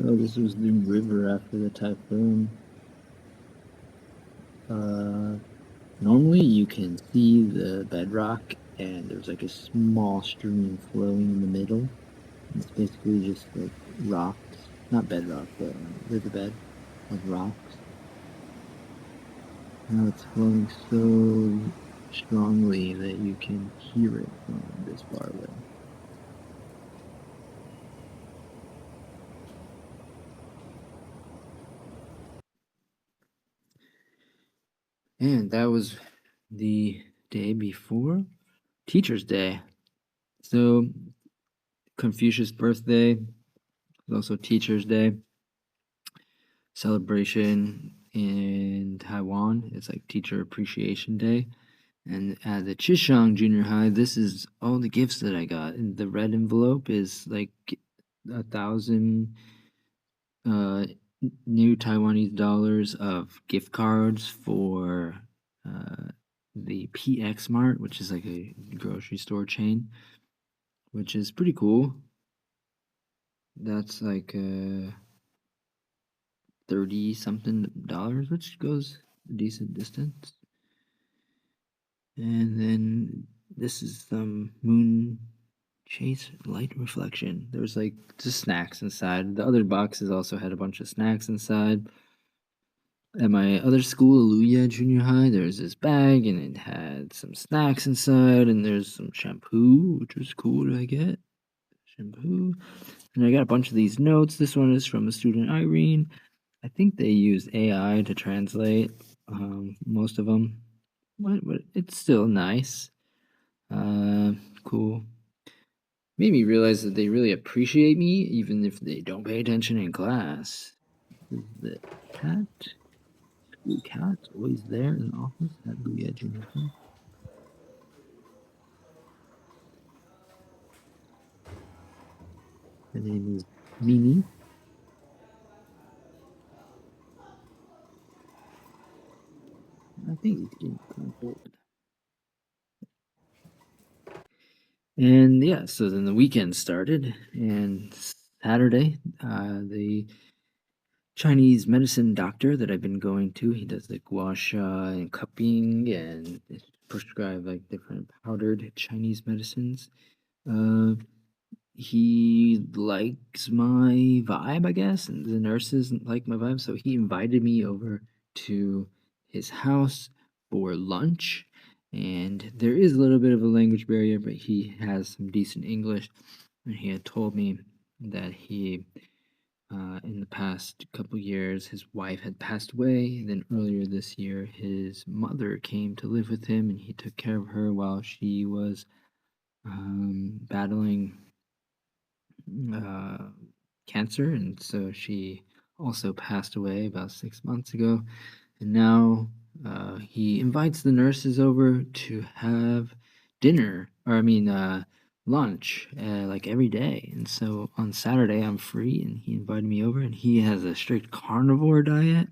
Oh, this was the river after the typhoon. Uh, Normally you can see the bedrock, and there's like a small stream flowing in the middle. It's basically just like rocks, not bedrock, but riverbed of rocks. Now it's flowing so strongly that you can hear it from this far away. And that was the day before Teacher's Day. So Confucius' birthday was also Teacher's Day celebration in Taiwan. It's like Teacher Appreciation Day. And at the Chishang Junior High, this is all the gifts that I got. And the red envelope is like 1,000 uh, new Taiwanese dollars of gift cards for uh, the PX Mart, which is like a grocery store chain, which is pretty cool. That's like 30 something dollars, which goes a decent distance. And then this is some moon chase light reflection. There's like just snacks inside. The other boxes also had a bunch of snacks inside. At my other school, Aluya Junior High, there's this bag and it had some snacks inside, and there's some shampoo, which was cool to get. Shampoo. And I got a bunch of these notes. This one is from a student, Irene. I think they use AI to translate most of them, but it's still nice. Uh, cool. Made me realize that they really appreciate me, even if they don't pay attention in class. The cat, blue cat, always there in the office at Blue Edge Uniform. Her name is Mimi. I think he's getting kind of old. And yeah, so then the weekend started, and Saturday, the Chinese medicine doctor that I've been going to, he does like gua sha and cupping and prescribe like different powdered Chinese medicines. Uh, he likes my vibe, I guess, and the nurses like my vibe, so he invited me over to his house for lunch. And there is a little bit of a language barrier, but he has some decent English. And he had told me that in the past couple years, his wife had passed away. And then earlier this year, his mother came to live with him, and he took care of her while she was battling uh, cancer, and so she also passed away about 6 months ago. And now he invites the nurses over to have dinner, or I mean, lunch, like every day. And so on Saturday, I'm free, and he invited me over, and he has a strict carnivore diet.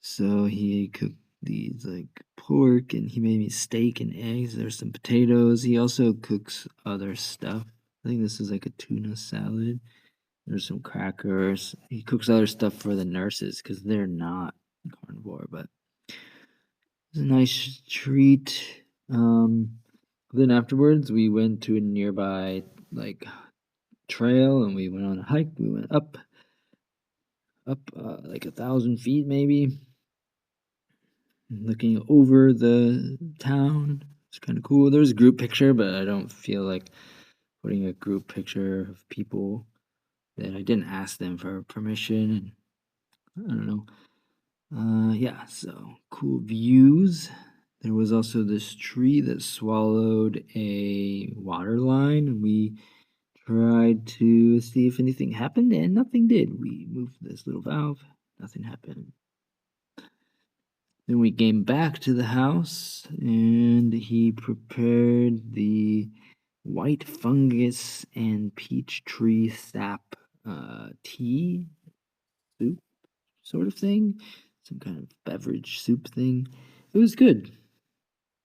So he cooked these like pork, and he made me steak and eggs. There's some potatoes. He also cooks other stuff. I think this is like a tuna salad. There's some crackers. He cooks other stuff for the nurses because they're not carnivore, but it's a nice treat. Then afterwards, we went to a nearby like trail, and we went on a hike. We went up like 1,000 feet maybe, looking over the town. It's kind of cool. There's a group picture, but I don't feel like putting a group picture of people that I didn't ask them for permission. And I don't know. Yeah, so cool views. There was also this tree that swallowed a water line, and we tried to see if anything happened, and nothing did. We moved this little valve, nothing happened. Then we came back to the house, and he prepared the white fungus and peach tree sap tea soup sort of thing, some kind of beverage soup thing. It was good.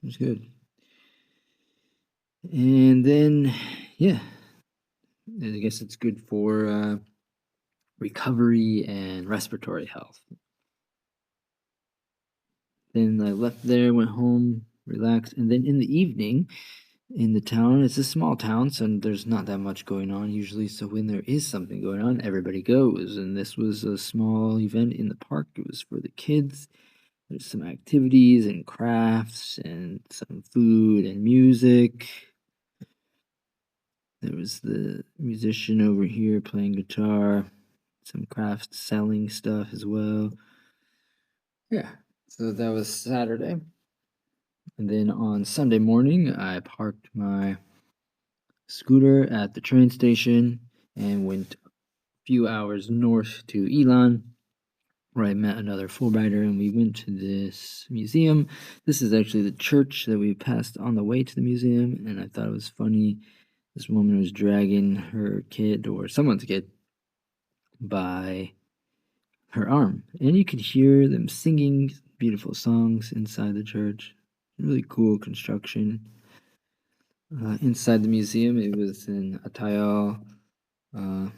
It was good. And then, yeah, I guess it's good for recovery and respiratory health. Then I left there, went home, relaxed, and then in the evening in the town, it's a small town, so there's not that much going on usually. So when there is something going on, everybody goes. And this was a small event in the park. It was for the kids. There's some activities and crafts and some food and music. There was the musician over here playing guitar, some craft selling stuff as well. Yeah, so that was Saturday. And then on Sunday morning, I parked my scooter at the train station and went a few hours north to Elon, where I met another Fulbrighter, and we went to this museum. This is actually the church that we passed on the way to the museum, and I thought it was funny. This woman was dragging her kid, or someone's kid, by her arm, and you could hear them singing beautiful songs inside the church. Really cool construction. Inside the museum, it was an Atayal uh,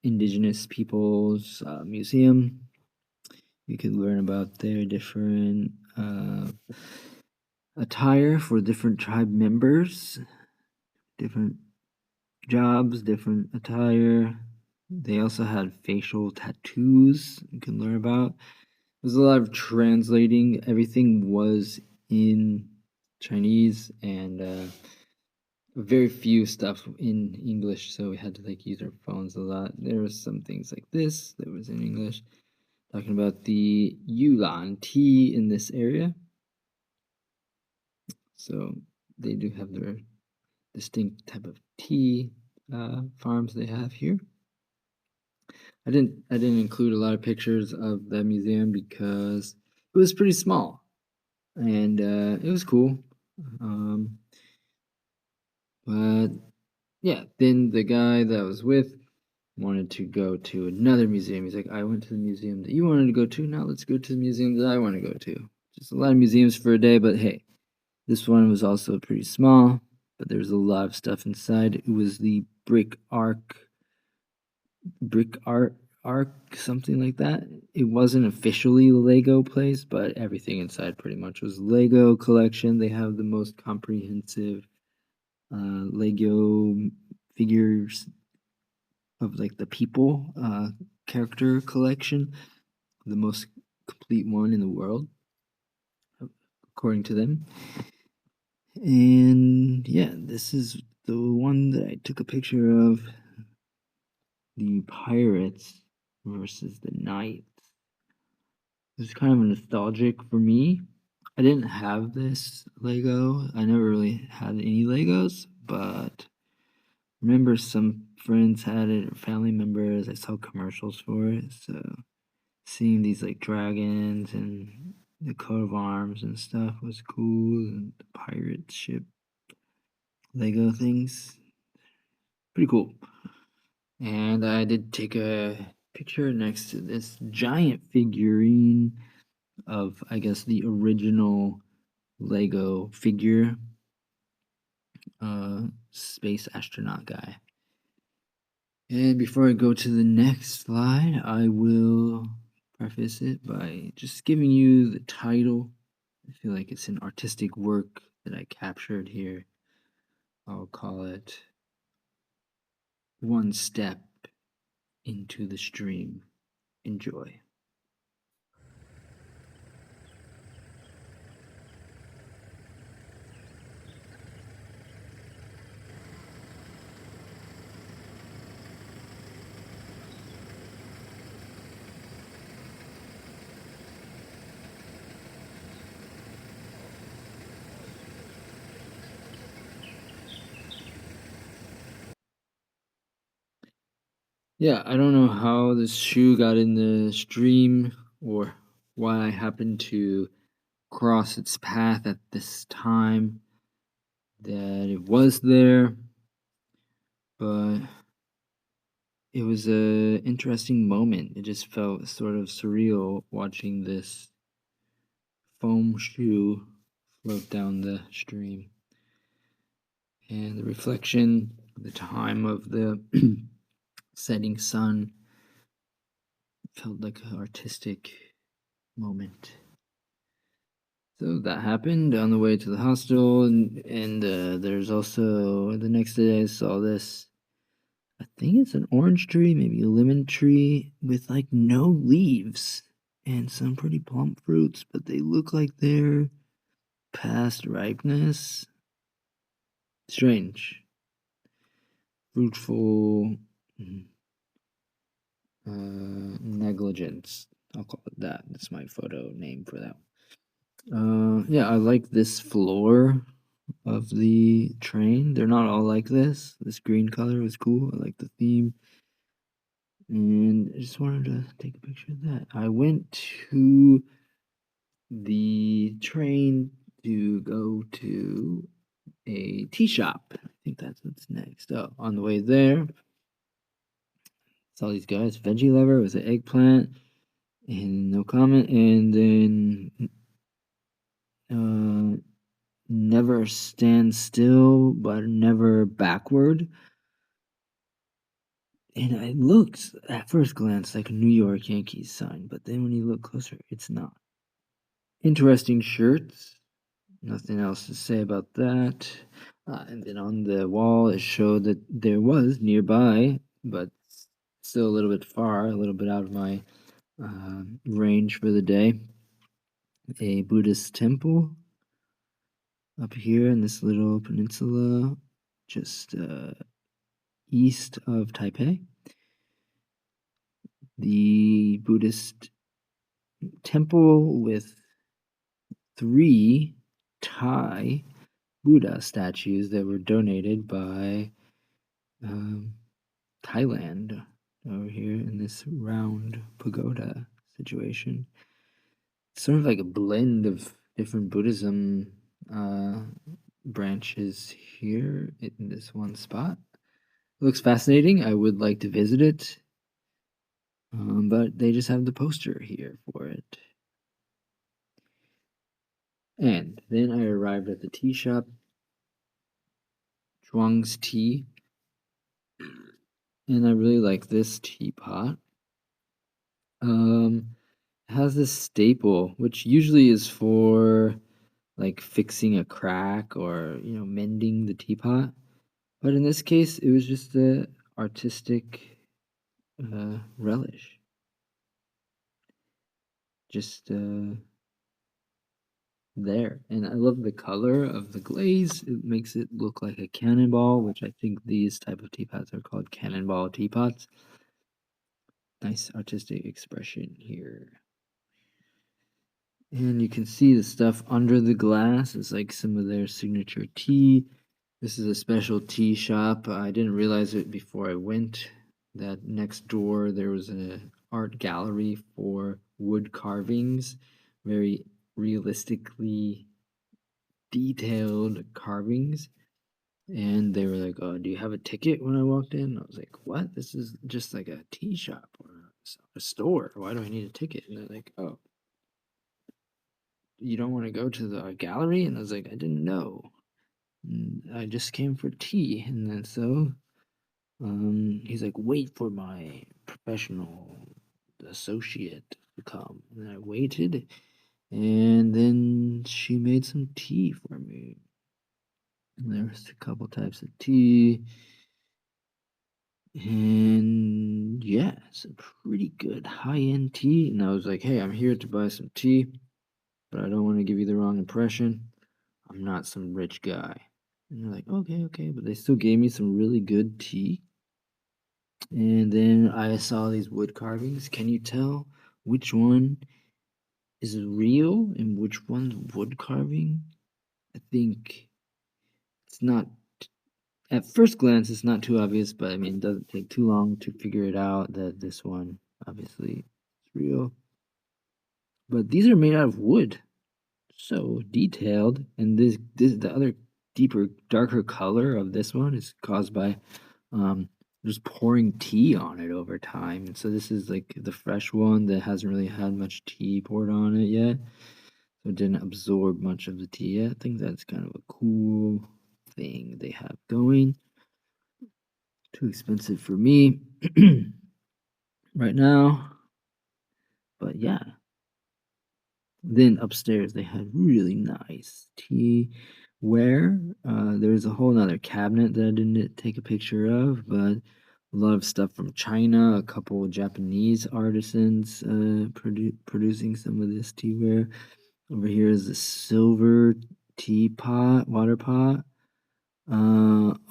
Indigenous Peoples Museum. You could learn about their different attire for different tribe members, different jobs, different attire. They also had facial tattoos you can learn about. There's a lot of translating. Everything was in Chinese and very few stuff in English, so we had to like use our phones a lot. There was some things like this that was in English, talking about the Yulan tea in this area. So they do have their distinct type of tea farms they have here. I didn't include a lot of pictures of the museum because it was pretty small, and it was cool. Um, but yeah, then the guy that I was with wanted to go to another museum. He's like, I went to the museum that you wanted to go to. Now let's go to the museum that I want to go to. Just a lot of museums for a day, but hey, this one was also pretty small, but there was a lot of stuff inside. It was the brick art arc, something like that. It wasn't officially a Lego place, but everything inside pretty much was Lego collection. They have the most comprehensive Lego figures of like the people character collection, the most complete one in the world, according to them. And yeah, this is the one that I took a picture of, the pirates versus the knights. It's kind of nostalgic for me. I didn't have this Lego. I never really had any Legos, but remember some friends had it or family members. I saw commercials for it, so seeing these like dragons and the coat of arms and stuff was cool, and the pirate ship Lego things, pretty cool. And I did take a picture next to this giant figurine of, I guess, the original Lego figure, space astronaut guy. And before I go to the next slide, I will preface it by just giving you the title. I feel like it's an artistic work that I captured here. I'll call it One Step into the Stream. Enjoy. Yeah, I don't know how this shoe got in the stream or why I happened to cross its path at this time that it was there, but it was a interesting moment. It just felt sort of surreal watching this foam shoe float down the stream. And the reflection, the time of the setting sun. Felt like an artistic moment. So that happened on the way to the hospital, and there's also the next day I saw this. I think it's an orange tree, maybe a lemon tree with like no leaves and some pretty plump fruits, but they look like they're past ripeness. Strange. Fruitful negligence. I'll call it that. That's my photo name for that. Yeah, I like this floor of the train. They're not all like this. This green color was cool. I like the theme. And I just wanted to take a picture of that. I went to the train to go to a tea shop. I think that's what's next. Oh, on the way there, saw these guys. Veggie lover with an eggplant and no comment. And then never stand still, but never backward. And it looks at first glance like a New York Yankees sign, but then when you look closer, it's not. Interesting shirts. Nothing else to say about that. And then on the wall, it showed that there was nearby, but still a little bit far, a little bit out of my range for the day, a Buddhist temple up here in this little peninsula just east of Taipei. The Buddhist temple with 3 Thai Buddha statues that were donated by Thailand over here in this round pagoda situation. It's sort of like a blend of different Buddhism branches here in this one spot. It looks fascinating. I would like to visit it, but they just have the poster here for it. And then I arrived at the tea shop, Zhuang's Tea, and I really like this teapot. It has this staple, which usually is for like fixing a crack or mending the teapot, but in this case, it was just a artistic relish. Just there. And I love the color of the glaze. It makes it look like a cannonball, which I think these type of teapots are called cannonball teapots. Nice artistic expression here. And you can see the stuff under the glass is like some of their signature tea. This is a special tea shop. I didn't realize it before I went that next door there was an art gallery for wood carvings, very realistically detailed carvings. And they were like, "Oh, do you have a ticket?" When I walked in, I was like, "What? This is just like a tea shop or a store. Why do I need a ticket?" And they're like, "Oh, you don't want to go to the gallery?" And I was like, "I didn't know. I just came for tea." And then so he's like, "Wait for my professional associate to come." And I waited, and then she made some tea for me. And there was a couple types of tea. And yeah, it's a pretty good high-end tea. And I was like, "Hey, I'm here to buy some tea, but I don't want to give you the wrong impression. I'm not some rich guy." And they're like, "Okay, okay." But they still gave me some really good tea. And then I saw these wood carvings. Can you tell which one is real and which one's wood carving? I think it's not, at first glance, it's not too obvious, but I mean, it doesn't take too long to figure it out that this one obviously is real. But these are made out of wood, so detailed, and this the other deeper, darker color of this one is caused by um just pouring tea on it over time. And so this is like the fresh one that hasn't really had much tea poured on it yet, so it didn't absorb much of the tea yet. I think that's kind of a cool thing they have going. Too expensive for me right now. But yeah, then upstairs they had really nice tea ware. There's a whole nother cabinet that I didn't take a picture of, but a lot of stuff from China, a couple of Japanese artisans producing some of this teaware. Over here is the silver teapot, water pot.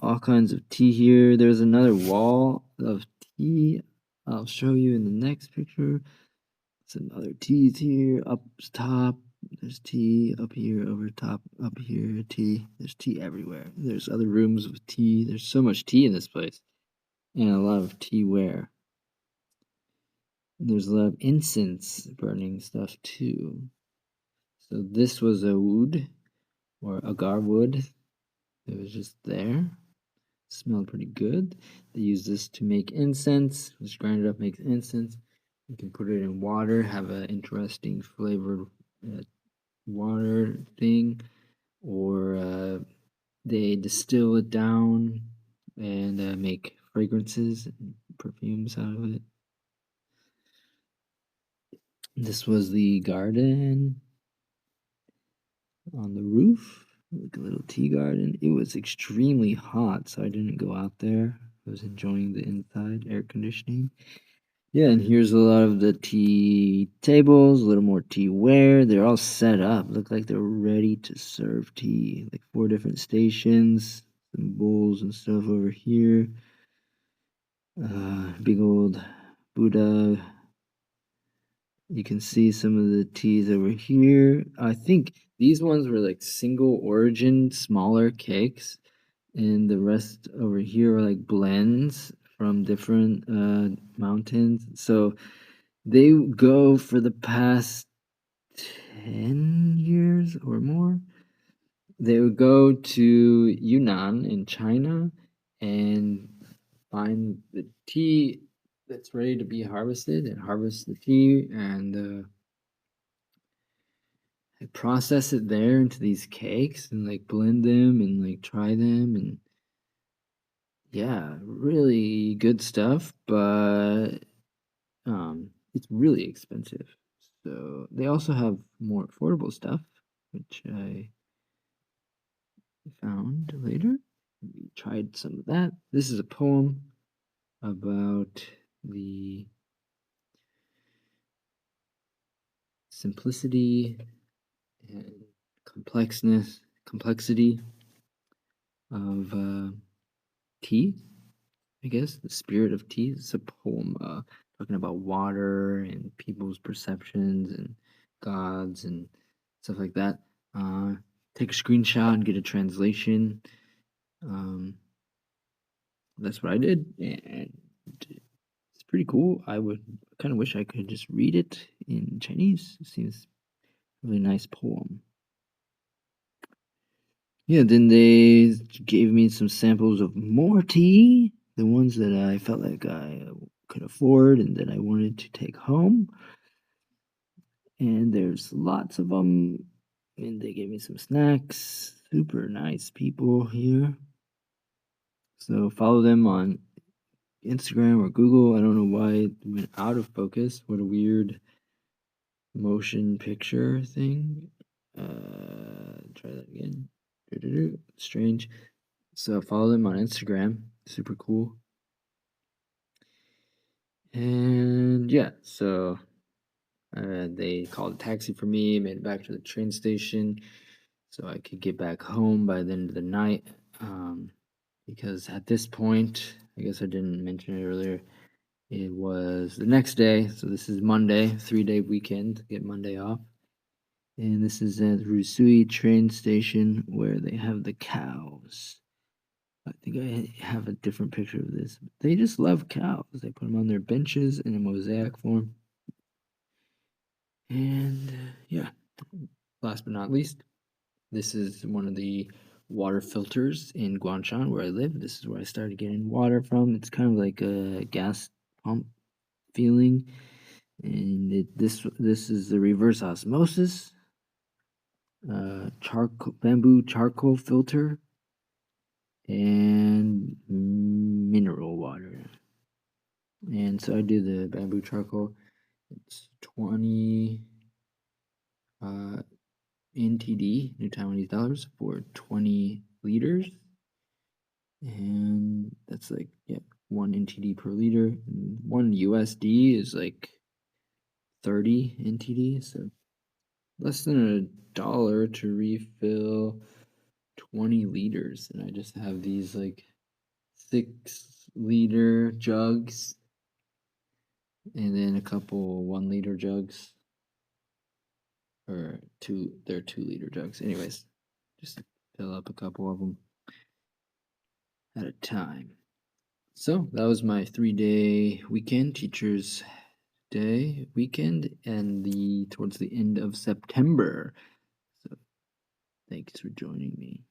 All kinds of tea here. There's another wall of tea. I'll show you in the next picture. Some other teas here up top. There's tea up here, over top, up here, tea. There's tea everywhere. There's other rooms with tea. There's so much tea in this place, and a lot of tea ware. There's a lot of incense burning stuff too. So this was a wood or agar wood. It was just there. Smelled pretty good. They use this to make incense. Just grind it up, makes incense. You can put it in water, have an interesting flavored water thing, or they distill it down and make fragrances and perfumes out of it. This was the garden on the roof, like a little tea garden. It was extremely hot, so I didn't go out there. I was enjoying the inside air conditioning. Yeah, and here's a lot of the tea tables, a little more tea ware. They're all set up. Look like they're ready to serve tea. Like 4 different stations, some bowls and stuff over here. Big old Buddha. You can see some of the teas over here. I think these ones were like single origin, smaller cakes, and the rest over here are like blends from different mountains. So they go for the past 10 years or more. They would go to Yunnan in China and find the tea that's ready to be harvested and harvest the tea and process it there into these cakes and like blend them and like try them and yeah, really good stuff, but it's really expensive. So they also have more affordable stuff, which I found later. We tried some of that. This is a poem about the simplicity and complexity of tea. I guess the spirit of tea. It's a poem talking about water and people's perceptions and gods and stuff like that. Uh, Take a screenshot and get a translation. Um, that's what I did, and it's pretty cool. I would kind of wish I could just read it in Chinese. It seems a really nice poem. Yeah, then they gave me some samples of more tea, the ones that I felt like I could afford and that I wanted to take home. And there's lots of them. And they gave me some snacks. Super nice people here. So follow them on Instagram or Google. I don't know why it went out of focus. What a weird motion picture thing. Try that again. Strange. So follow them on Instagram. Super cool. And yeah, so they called a taxi for me, made it back to the train station so I could get back home by the end of the night. Because at this point, I guess I didn't mention it earlier, it was the next day. So this is Monday, 3-day weekend, get Monday off. And this is at Rusui train station where they have the cows. I think I have a different picture of this. They just love cows. They put them on their benches in a mosaic form. And yeah, last but not least, this is one of the water filters in Guangshan where I live. This is where I started getting water from. It's kind of like a gas pump feeling. And this is the reverse osmosis charcoal bamboo charcoal filter, and mineral water. And so I do the bamboo charcoal. It's 20 uh, NTD, New Taiwanese dollars, for 20 liters. And that's like, yeah, 1 NTD per liter. And 1 USD is like 30 NTD. So less than $1 to refill 20 liters. And I just have these like 6-liter jugs and then a couple 1-liter jugs, or they're 2-liter jugs. Anyways, just fill up a couple of them at a time. So that was my 3-day weekend, Teachers Day weekend, and the towards the end of September. So thanks for joining me.